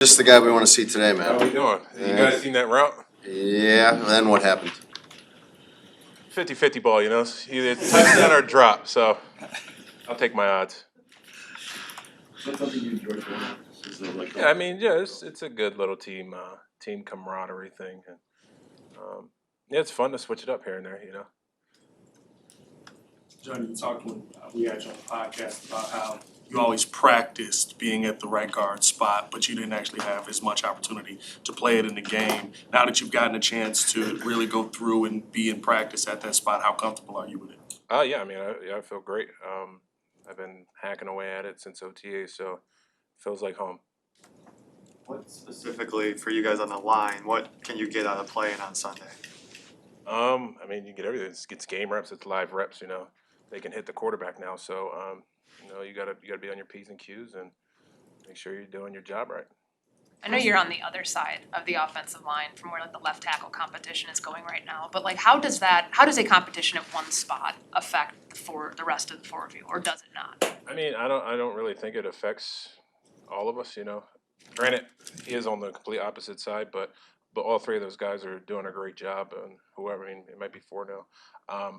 Just the guy we want to see today, man. How we doing? You guys seen that route? Yeah, then what happened? 50-50 ball, either touchdown or drop, so I'll take my odds. That's something you enjoy doing? Yeah, I mean, yeah, it's a good little team camaraderie thing. And, yeah, it's fun to switch it up here and there, John, you talked when we had you on the podcast about how you always practiced being at the right guard spot, but you didn't actually have as much opportunity to play it in the game. Now that you've gotten a chance to really go through and be in practice at that spot, how comfortable are you with it? Yeah, I mean, I feel great. I've been hacking away at it since OTA, so it feels like home. What specifically for you guys on the line, what can you get out of playing on Sunday? I mean, you get everything. It's game reps, it's live reps. They can hit the quarterback now, so you gotta be on your P's and Q's and make sure you're doing your job right. I know you're on the other side of the offensive line from where like the left tackle competition is going right now, but like how does a competition at one spot affect the rest of the four of you, or does it not? I mean, I don't really think it affects all of us. Granted, he is on the complete opposite side, but all three of those guys are doing a great job, and whoever, I mean, it might be four now.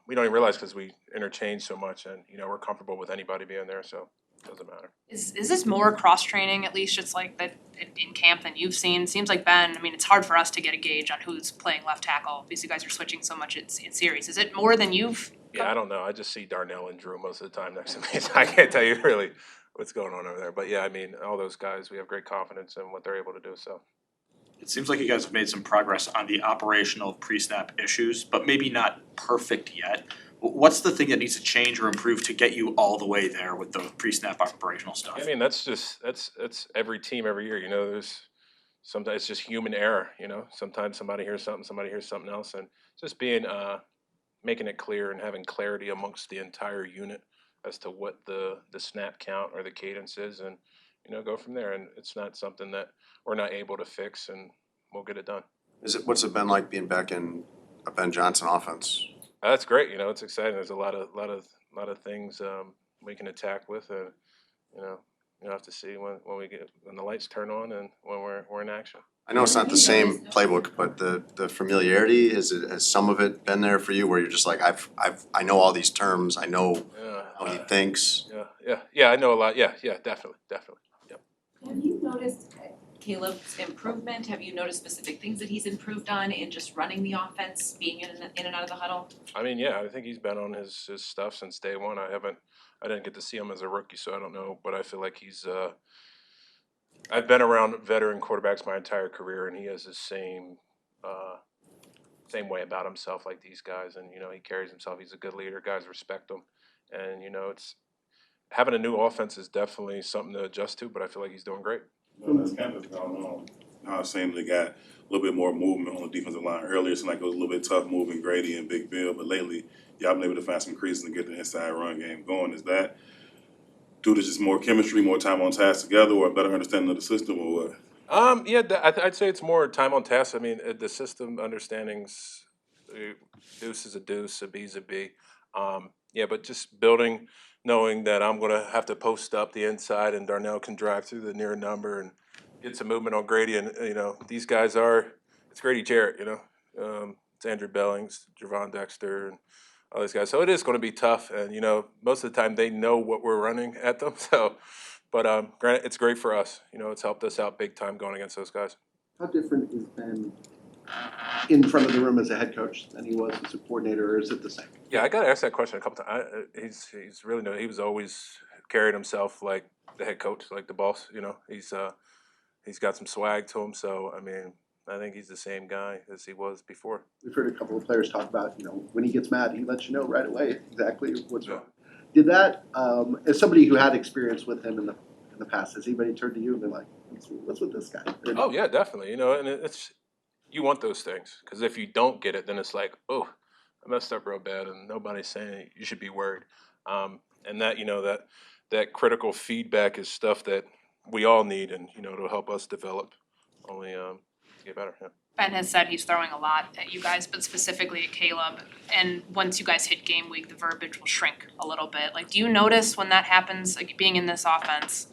We don't even realize because we interchange so much, and we're comfortable with anybody being there, so it doesn't matter. Is this more cross training, at least just like that in camp than you've seen? Seems like Ben, I mean, it's hard for us to get a gauge on who's playing left tackle because you guys are switching so much in series. Is it more than you've? Yeah, I don't know. I just see Darnell and Drew most of the time next to me, so I can't tell you really what's going on over there. But yeah, I mean, all those guys, we have great confidence in what they're able to do. So. It seems like you guys have made some progress on the operational pre-snap issues, but maybe not perfect yet. What's the thing that needs to change or improve to get you all the way there with the pre-snap operational stuff? I mean, that's every team every year. There's sometimes it's just human error. Sometimes somebody hears something else, and just being making it clear and having clarity amongst the entire unit as to what the snap count or the cadence is, and go from there. And it's not something that we're not able to fix, and we'll get it done. What's it been like being back in a Ben Johnson offense? That's great. It's exciting. There's a lot of things we can attack with, and you'll have to see when the lights turn on and when we're in action. I know it's not the same playbook, but the familiarity has some of it been there for you, where you're just like I know all these terms. I know how he thinks. Yeah. I know a lot. Yeah. Definitely. Yep. Have you noticed Caleb's improvement? Have you noticed specific things that he's improved on in just running the offense, being in and out of the huddle? I mean, yeah, I think he's been on his stuff since day one. I didn't get to see him as a rookie, so I don't know, but I feel like he's I've been around veteran quarterbacks my entire career, and he has the same way about himself like these guys, and he carries himself. He's a good leader. Guys respect him, and it's having a new offense is definitely something to adjust to, but I feel like he's doing great. As camp has gone on, I was saying they got a little bit more movement on the defensive line earlier. It seemed like it was a little bit tough moving Grady and Big Bill, but lately y'all been able to find some creases and get the inside run game going. Is that due to just more chemistry, more time on task together, or a better understanding of the system, or what? Yeah, I'd say it's more time on task. I mean, the system understandings, deuce is a deuce, a B is a B. Yeah, but just building, knowing that I'm going to have to post up the inside and Darnell can drive through the near number and get some movement on Grady. And, these guys it's Grady Jarrett, it's Andrew Bellings, Gervon Dexter, and all these guys. So it is going to be tough. And, most of the time they know what we're running at them. So, but granted, it's great for us. It's helped us out big time going against those guys. How different is Ben in front of the room as a head coach than he was as a coordinator, or is it the same? Yeah, I got to ask that question a couple times. He's really he was always carried himself like the head coach, like the boss. He's got some swag to him. So I mean, I think he's the same guy as he was before. We've heard a couple of players talk about, when he gets mad, he lets you know right away exactly what's wrong. Did that, as somebody who had experience with him in the past, has anybody turned to you and been like, what's with this guy? Oh yeah, definitely. And it's. You want those things, because if you don't get it, then it's like, oh, I messed up real bad, and nobody's saying you should be worried. And that that critical feedback is stuff that we all need, and it'll help us develop only get better. Yeah. Ben has said he's throwing a lot at you guys, but specifically at Caleb. And once you guys hit game week, the verbiage will shrink a little bit. Like, do you notice when that happens, like being in this offense,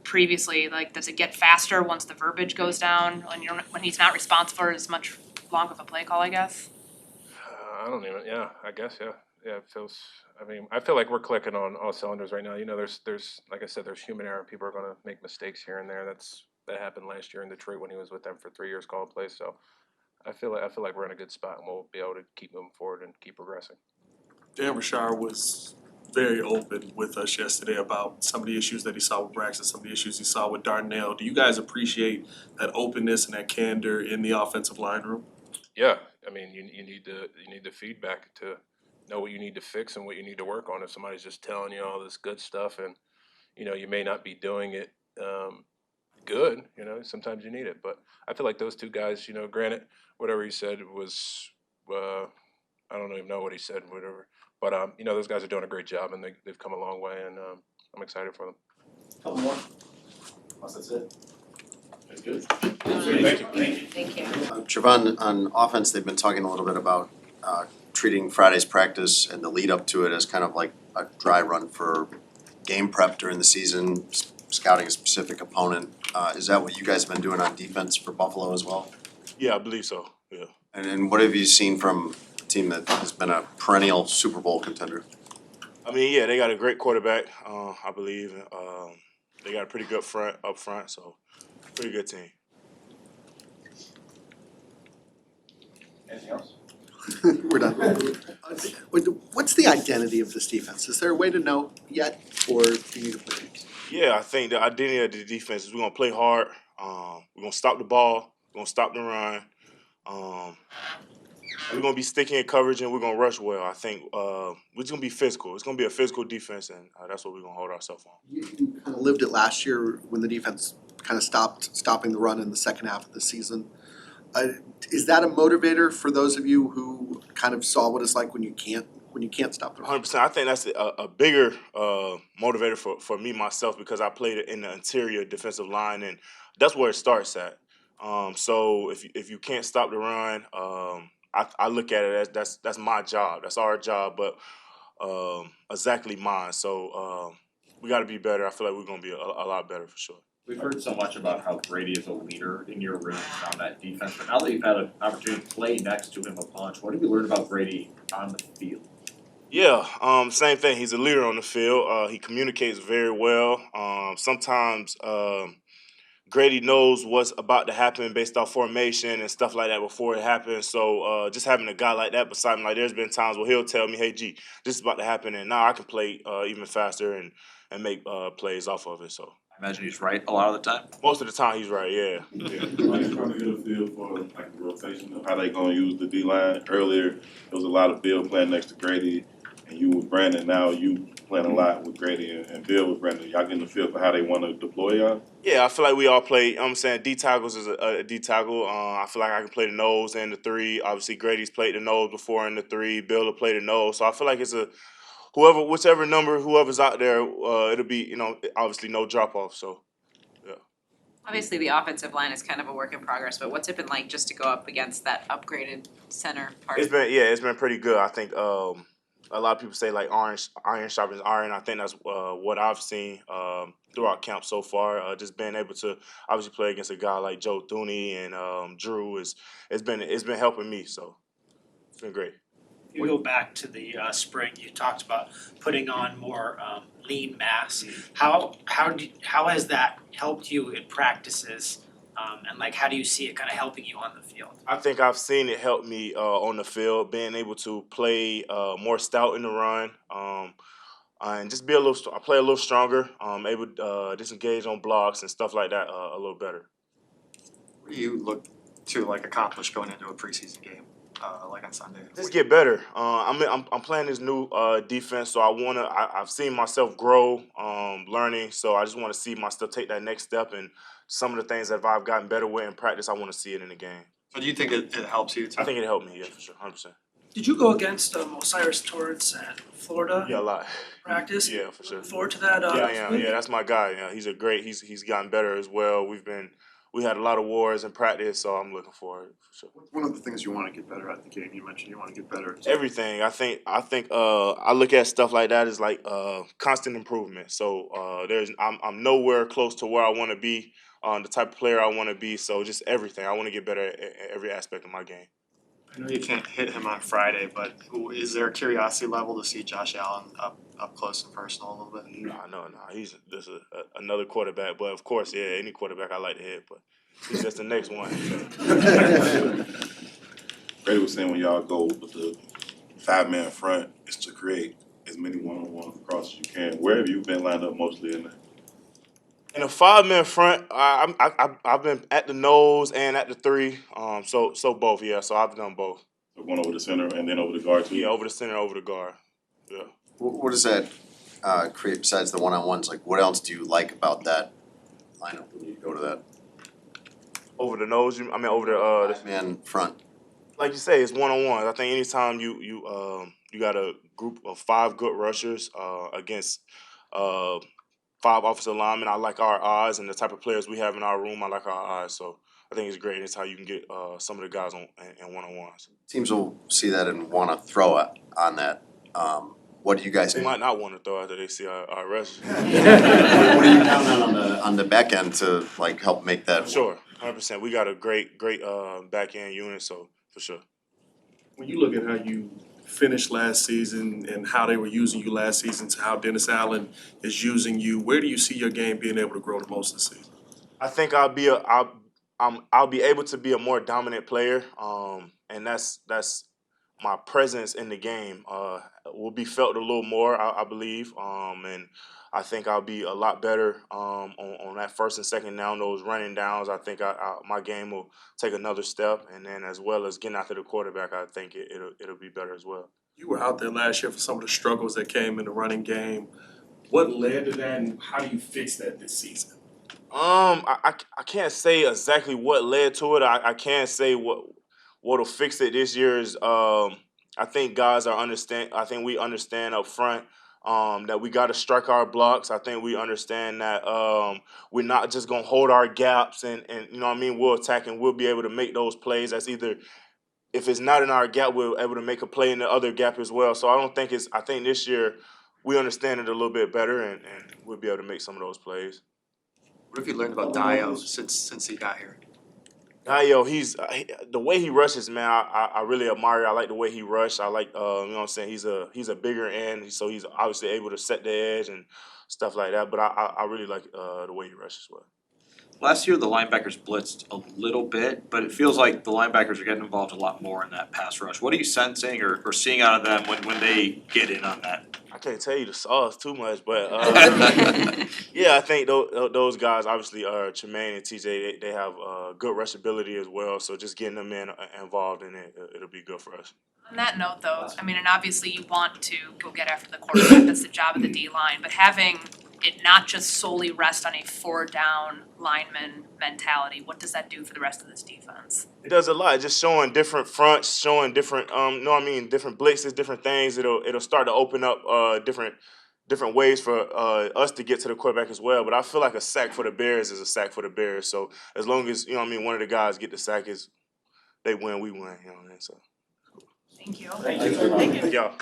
previously, like, does it get faster once the verbiage goes down, when he's not responsible for as much long of a play call, I guess? I don't even, yeah, I guess, yeah. Yeah, it feels, I mean, I feel like we're clicking on all cylinders right now. You know, there's, like I said, there's human error. People are gonna make mistakes here and there. That happened last year in Detroit when he was with them for 3 years calling plays. So I feel like we're in a good spot and we'll be able to keep moving forward and keep progressing. Dan Rashard was very open with us yesterday about some of the issues that he saw with Braxton, some of the issues he saw with Darnell. Do you guys appreciate that openness and that candor in the offensive line room? Yeah, I mean, you need the feedback to know what you need to fix and what you need to work on. If somebody's just telling you all this good stuff and you may not be doing it good, sometimes you need it. But I feel like those two guys, granted, whatever he said was, I don't even know what he said, whatever. But those guys are doing a great job and they've come a long way, and I'm excited for them. Couple more. Unless that's it. That's good. Thank you. Gervon, on offense, they've been talking a little bit about treating Friday's practice and the lead up to it as kind of like a dry run for game prep during the season, scouting a specific opponent. Is that what you guys have been doing on defense for Buffalo as well? Yeah, I believe so, yeah. And what have you seen from a team that has been a perennial Super Bowl contender? I mean, yeah, they got a great quarterback, I believe. They got a pretty good front up front, so pretty good team. Anything else? We're done. What's the identity of this defense? Is there a way to know yet, or do you need to play games? Yeah, I think the identity of the defense is we're gonna play hard. We're gonna stop the ball. We're gonna stop the run. We're gonna be sticky in coverage and we're gonna rush well. I think we're just gonna be physical. It's gonna be a physical defense, and that's what we're gonna hold ourselves on. You kind of lived it last year when the defense kind of stopping the run in the second half of the season. Is that a motivator for those of you who kind of saw what it's like when you can't stop the run? 100%. I think that's a bigger motivator for me myself because I played in the interior defensive line, and that's where it starts at. So if you can't stop the run, I look at it as that's my job. That's our job, but exactly mine. So we got to be better. I feel like we're going to be a lot better for sure. We've heard so much about how Brady is a leader in your room on that defense, but now that you've had an opportunity to play next to him a bunch, what have you learned about Brady on the field? Yeah, same thing. He's a leader on the field. He communicates very well. Sometimes Grady knows what's about to happen based off formation and stuff like that before it happens. So just having a guy like that beside him, like there's been times where he'll tell me, "Hey, G, this is about to happen," and now I can play even faster and make plays off of it. So I imagine he's right a lot of the time. most of the time he's right. Yeah. Yeah. I'm just trying to get a feel for like the rotation of how they gonna use the D line. Earlier, there was a lot of Bill playing next to Grady, and you with Brandon. Now you playing a lot with Grady and Bill with Brandon. Y'all getting a feel for how they want to deploy y'all? Yeah, I feel like we all play. I'm saying D tackles is a D tackle. I feel like I can play the nose and the three. Obviously, Grady's played the nose before in the three. Bill will play the nose. So I feel like it's whichever number, whoever's out there, it'll be obviously no drop off. So. Obviously, the offensive line is kind of a work in progress, but what's it been like just to go up against that upgraded center part? It's been pretty good. I think a lot of people say like iron sharpens iron. I think that's what I've seen throughout camp so far. Just being able to obviously play against a guy like Joe Thuney and Drew it's been helping me. So it's been great. If you go back to the spring, you talked about putting on more lean mass. How has that helped you in practices? And like, how do you see it kind of helping you on the field? I think I've seen it help me on the field, being able to play more stout in the run, and just play a little stronger, able to disengage on blocks and stuff like that a little better. What do you look to like accomplish going into a preseason game, like on Sunday? Just get better. I'm playing this new defense, so I've seen myself grow, learning. So I just want to see myself take that next step, and some of the things that I've gotten better with in practice, I want to see it in the game. So do you think it helps you too? I think it helped me, yeah, for sure, 100%. Did you go against Osiris Torrance at Florida? Yeah, a lot. Practice? Yeah, for sure. Looking forward to that. Yeah, that's my guy. Yeah, he's gotten better as well. We've been we had a lot of wars in practice, so I'm looking forward for sure. One of the things you wanna get better at the game, you mentioned you wanna get better at. Everything. I think I look at stuff like that as like constant improvement. So I'm nowhere close to where I want to be, the type of player I want to be. So just everything. I want to get better at every aspect of my game. I know you can't hit him on Friday, but is there a curiosity level to see Josh Allen up close and personal a little bit? No. He's just another quarterback. But of course, yeah, any quarterback I like to hit, but he's just the next one. Brady was saying when y'all go with the 5-man front, is to create as many one-on-ones across as you can. Where have you been lined up mostly in there? In a 5-man front, I've been at the nose and at the 3. So both, yeah. So I've done both. So one over the center and then over the guard too? Yeah, over the center, over the guard. Yeah. What does that create besides the one-on-ones? Like, what else do you like about that lineup when you go to that Over the nose, over the five-man front? like you say, it's one-on-one. I think anytime you got a group of 5 good rushers against 5 offensive linemen, I like our odds, and the type of players we have in our room, I like our odds. So I think it's great. It's how you can get some of the guys in one-on-ones. Teams will see that and want to throw on that. What do you guys? They might not want to throw after they see our rushers. What are you counting on the back end to like help make that? Sure, 100%. We got a great back end unit, so for sure. When you look at how you finished last season and how they were using you last season to how Dennis Allen is using you, where do you see your game being able to grow the most this season? I think I'll be able to be a more dominant player, and that's my presence in the game will be felt a little more, I believe, and I think I'll be a lot better on that first and second down, those running downs. I think my game will take another step, and then as well as getting after the quarterback, I think it'll be better as well. You were out there last year for some of the struggles that came in the running game. What led to that, and how do you fix that this season? I can't say exactly what led to it. I can't say what'll fix it this year is I think guys I think we understand up front that we got to strike our blocks. I think we understand that we're not just gonna hold our gaps and you know what I mean, we'll attack and we'll be able to make those plays. That's either if it's not in our gap, we're able to make a play in the other gap as well. So I think this year we understand it a little bit better and we'll be able to make some of those plays. What have you learned about Dio since he got here? Dio, the way he rushes, man. I really admire. I like the way he rushed. I like, you know what I'm saying. He's a bigger end, so he's obviously able to set the edge and stuff like that. But I really like the way he rushes well. Last year, the linebackers blitzed a little bit, but it feels like the linebackers are getting involved a lot more in that pass rush. What are you sensing or seeing out of them when they get in on that? I can't tell you the sauce too much, but yeah, I think those guys, obviously, Tremaine and TJ, they have good rushability as well. So just getting them involved in it, it'll be good for us. On that note though, I mean, and obviously you want to go get after the quarterback, that's the job of the D-line, but having it not just solely rest on a 4-down lineman mentality, what does that do for the rest of this defense? It does a lot, just showing different fronts, showing different, you know what I mean, different blitzes, different things. It'll start to open up different ways for us to get to the quarterback as well. But I feel like a sack for the Bears is a sack for the Bears. So as long as, you know what I mean, one of the guys get the sack, they win, we win, you know what I mean? So. Thank you. Thank you. Y'all.